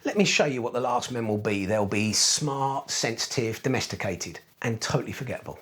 Let me show you what the last men will be. They'll be smart, sensitive, domesticated, and totally forgettable.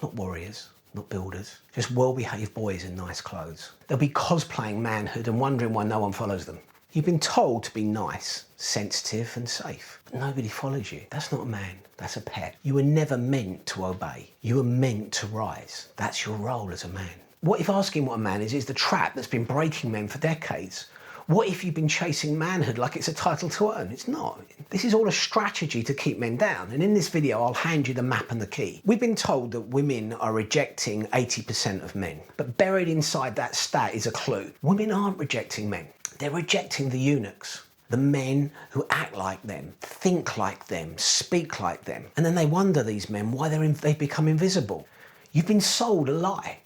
Not warriors, not builders, just well-behaved boys in nice clothes. They'll be cosplaying manhood and wondering why no one follows them. You've been told to be nice, sensitive and safe, but nobody follows you. That's not a man, that's a pet. You were never meant to obey. You were meant to rise. That's your role as a man. What if asking what a man is the trap that's been breaking men for decades? What if you've been chasing manhood like it's a title to earn? It's not. This is all a strategy to keep men down. And in this video, I'll hand you the map and the key. We've been told that women are rejecting 80% of men, but buried inside that stat is a clue. Women aren't rejecting men. They're rejecting the eunuchs, the men who act like them, think like them, speak like them. And then they wonder, these men, why they've become invisible. You've been sold a lie.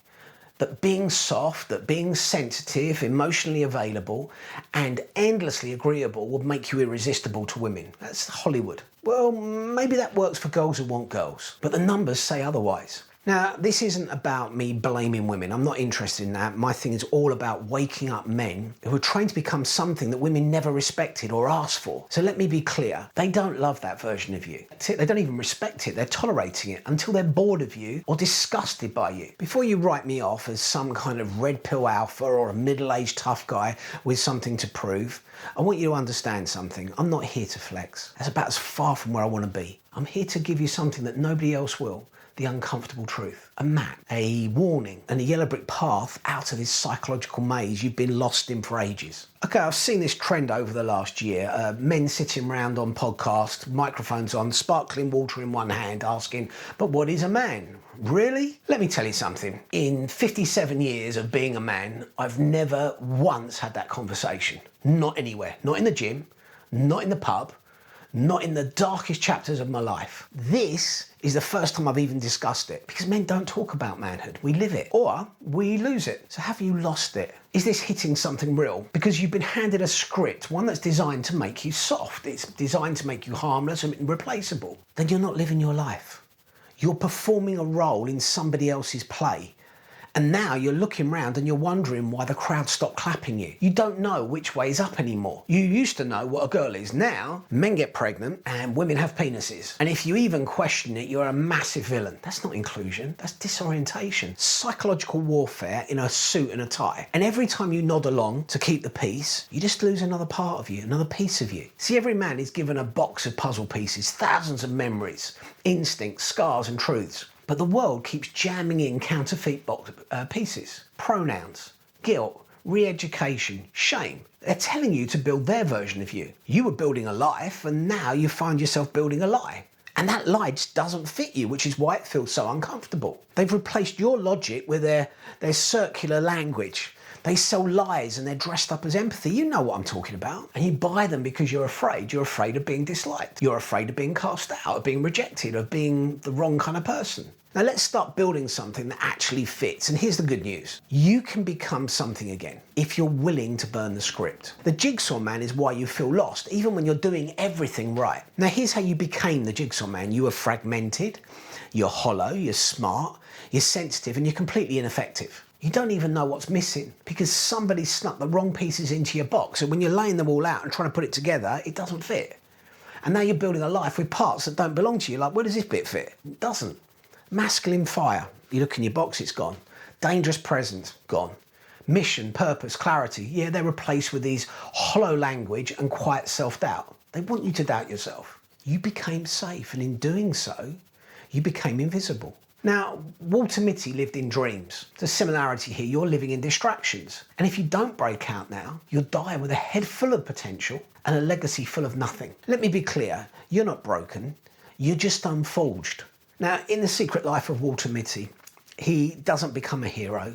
That being soft, that being sensitive, emotionally available, and endlessly agreeable would make you irresistible to women. That's Hollywood. Well, maybe that works for girls who want girls, but the numbers say otherwise. Now, this isn't about me blaming women. I'm not interested in that. My thing is all about waking up men who are trying to become something that women never respected or asked for. So let me be clear. They don't love that version of you. That's it. They don't even respect it. They're tolerating it until they're bored of you or disgusted by you. Before you write me off as some kind of red pill alpha or a middle-aged tough guy with something to prove, I want you to understand something. I'm not here to flex. That's about as far from where I want to be. I'm here to give you something that nobody else will. The uncomfortable truth. A map, a warning, and a yellow brick path out of this psychological maze you've been lost in for ages. Okay, I've seen this trend over the last year. Men sitting around on podcasts, microphones on, sparkling water in one hand, asking, but what is a man? Really? Let me tell you something. In 57 years of being a man, I've never once had that conversation. Not anywhere. Not in the gym, not in the pub, not in the darkest chapters of my life. This is the first time I've even discussed it, because men don't talk about manhood. We live it, or we lose it. So have you lost it? Is this hitting something real? Because you've been handed a script, one that's designed to make you soft. It's designed to make you harmless and replaceable. Then you're not living your life. You're performing a role in somebody else's play. And now you're looking around and you're wondering why the crowd stopped clapping you. You don't know which way is up anymore. You used to know what a girl is. Now, men get pregnant and women have penises. And if you even question it, you're a massive villain. That's not inclusion, that's disorientation. Psychological warfare in a suit and a tie. And every time you nod along to keep the peace, you just lose another part of you, another piece of you. See, every man is given a box of puzzle pieces, thousands of memories, instincts, scars and truths. But the world keeps jamming in counterfeit pieces. Pronouns, guilt, re-education, shame. They're telling you to build their version of you. You were building a life and now you find yourself building a lie. And that lie just doesn't fit you, which is why it feels so uncomfortable. They've replaced your logic with their circular language. They sell lies and they're dressed up as empathy. You know what I'm talking about. And you buy them because you're afraid. You're afraid of being disliked. You're afraid of being cast out, of being rejected, of being the wrong kind of person. Now let's start building something that actually fits. And here's the good news. You can become something again if you're willing to burn the script. The Jigsaw Man is why you feel lost, even when you're doing everything right. Now here's how you became the Jigsaw Man. You were fragmented, you're hollow, you're smart, you're sensitive, and you're completely ineffective. You don't even know what's missing because somebody snuck the wrong pieces into your box, and when you're laying them all out and trying to put it together, it doesn't fit. And now you're building a life with parts that don't belong to you. Like, where does this bit fit? It doesn't. Masculine fire. You look in your box, it's gone. Dangerous presence, gone. Mission, purpose, clarity. Yeah, they're replaced with these hollow language and quiet self-doubt. They want you to doubt yourself. You became safe, and in doing so, you became invisible. Now, Walter Mitty lived in dreams. There's a similarity here. You're living in distractions. And if you don't break out now, you'll die with a head full of potential and a legacy full of nothing. Let me be clear. You're not broken. You're just unforged. Now, in The Secret Life of Walter Mitty, he doesn't become a hero.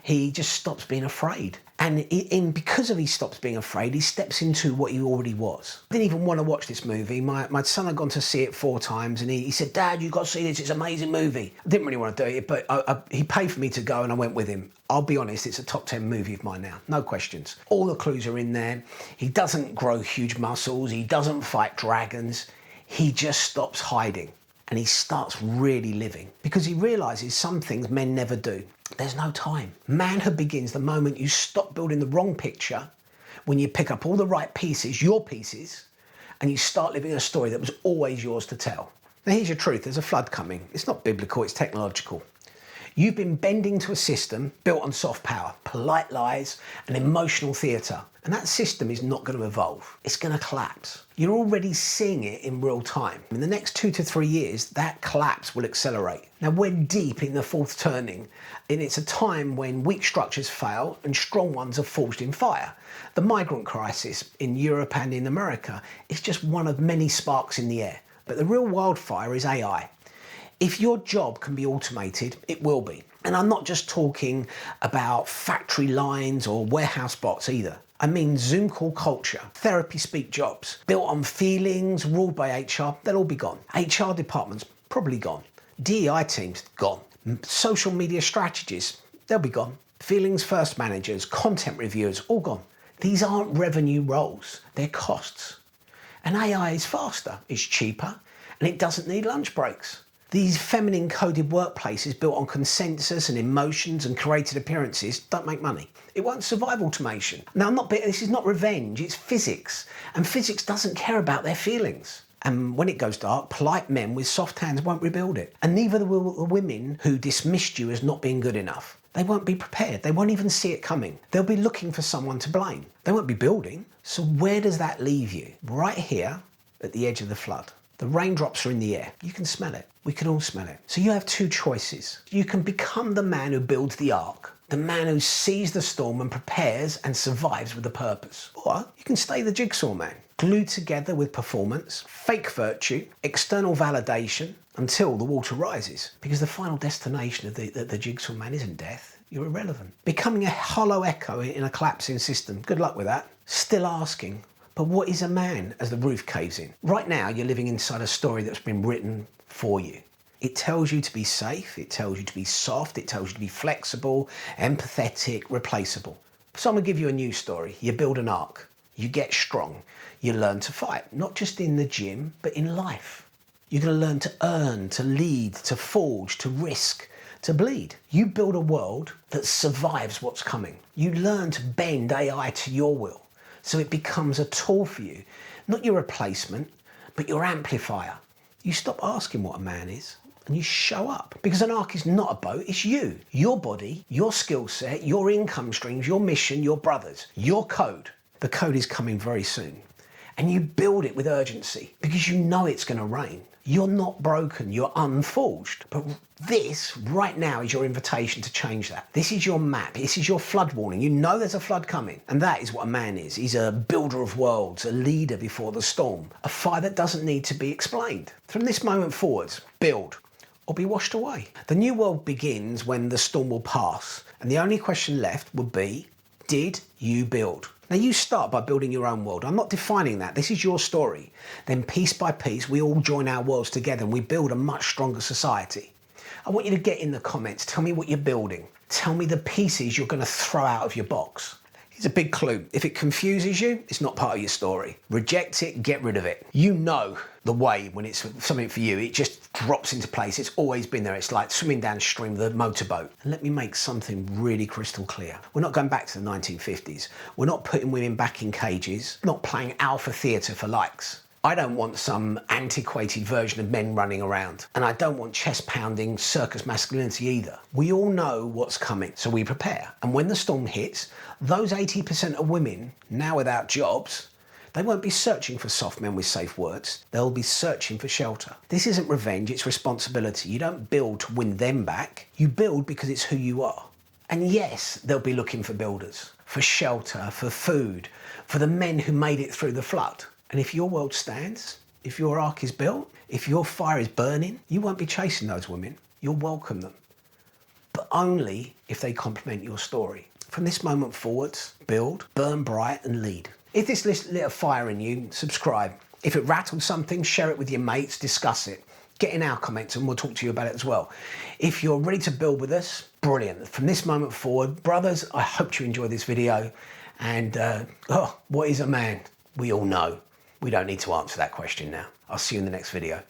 He just stops being afraid. And because he stops being afraid, he steps into what he already was. I didn't even want to watch this movie. My son had gone to see it 4 times and he said, Dad, you've got to see this, it's an amazing movie. I didn't really want to do it, but he paid for me to go and I went with him. I'll be honest, it's a top 10 movie of mine now, no questions. All the clues are in there. He doesn't grow huge muscles, he doesn't fight dragons, he just stops hiding. And he starts really living because he realises some things men never do. There's no time. Manhood begins the moment you stop building the wrong picture, when you pick up all the right pieces, your pieces, and you start living a story that was always yours to tell. Now here's your truth, there's a flood coming. It's not biblical, it's technological. You've been bending to a system built on soft power, polite lies, and emotional theatre. And that system is not going to evolve. It's going to collapse. You're already seeing it in real time. In the next 2 to 3 years, that collapse will accelerate. Now we're deep in the fourth turning, and it's a time when weak structures fail and strong ones are forged in fire. The migrant crisis in Europe and in America is just one of many sparks in the air. But the real wildfire is AI. If your job can be automated, it will be. And I'm not just talking about factory lines or warehouse bots either. I mean Zoom call culture, therapy speak jobs, built on feelings, ruled by HR, they'll all be gone. HR departments, probably gone. DEI teams, gone. Social media strategists, they'll be gone. Feelings first managers, content reviewers, all gone. These aren't revenue roles, they're costs. And AI is faster, it's cheaper, and it doesn't need lunch breaks. These feminine coded workplaces built on consensus and emotions and created appearances don't make money. It won't survive automation. Now this is not revenge, it's physics. And physics doesn't care about their feelings. And when it goes dark, polite men with soft hands won't rebuild it. And neither will the women who dismissed you as not being good enough. They won't be prepared, they won't even see it coming. They'll be looking for someone to blame. They won't be building. So where does that leave you? Right here at the edge of the flood. The raindrops are in the air. You can smell it. We can all smell it. So you have two choices. You can become the man who builds the ark, the man who sees the storm and prepares and survives with a purpose. Or you can stay the Jigsaw Man, glued together with performance, fake virtue, external validation until the water rises. Because the final destination of the Jigsaw Man isn't death. You're irrelevant. Becoming a hollow echo in a collapsing system. Good luck with that. Still asking, but what is a man as the roof caves in? Right now, you're living inside a story that's been written for you. It tells you to be safe, it tells you to be soft, it tells you to be flexible, empathetic, replaceable. So I'm gonna give you a new story. You build an ark, you get strong, you learn to fight, not just in the gym, but in life. You're gonna learn to earn, to lead, to forge, to risk, to bleed. You build a world that survives what's coming. You learn to bend AI to your will. So it becomes a tool for you, not your replacement, but your amplifier. You stop asking what a man is and you show up. Because an ark is not a boat, it's you. Your body, your skill set, your income streams, your mission, your brothers, your code. The code is coming very soon. And you build it with urgency because you know it's going to rain. You're not broken, you're unforged. But this right now is your invitation to change that. This is your map, this is your flood warning. You know there's a flood coming. And that is what a man is. He's a builder of worlds, a leader before the storm, a fire that doesn't need to be explained. From this moment forwards, build or be washed away. The new world begins when the storm will pass. And the only question left would be, did you build? Now you start by building your own world. I'm not defining that, this is your story. Then piece by piece, we all join our worlds together and we build a much stronger society. I want you to get in the comments, tell me what you're building. Tell me the pieces you're gonna throw out of your box. Here's a big clue. If it confuses you, it's not part of your story. Reject it, get rid of it. You know the way when it's something for you, it just drops into place. It's always been there. It's like swimming downstream with a motorboat. And let me make something really crystal clear. We're not going back to the 1950s. We're not putting women back in cages, not playing alpha theatre for likes. I don't want some antiquated version of men running around. And I don't want chest-pounding circus masculinity either. We all know what's coming, so we prepare. And when the storm hits, those 80% of women, now without jobs, they won't be searching for soft men with safe words. They'll be searching for shelter. This isn't revenge, it's responsibility. You don't build to win them back. You build because it's who you are. And yes, they'll be looking for builders, for shelter, for food, for the men who made it through the flood. And if your world stands, if your ark is built, if your fire is burning, you won't be chasing those women. You'll welcome them. But only if they complement your story. From this moment forwards, build, burn bright and lead. If this lit a fire in you, subscribe. If it rattled something, share it with your mates, discuss it. Get in our comments and we'll talk to you about it as well. If you're ready to build with us, brilliant. From this moment forward, brothers, I hope you enjoyed this video. And what is a man? We all know. We don't need to answer that question now. I'll see you in the next video.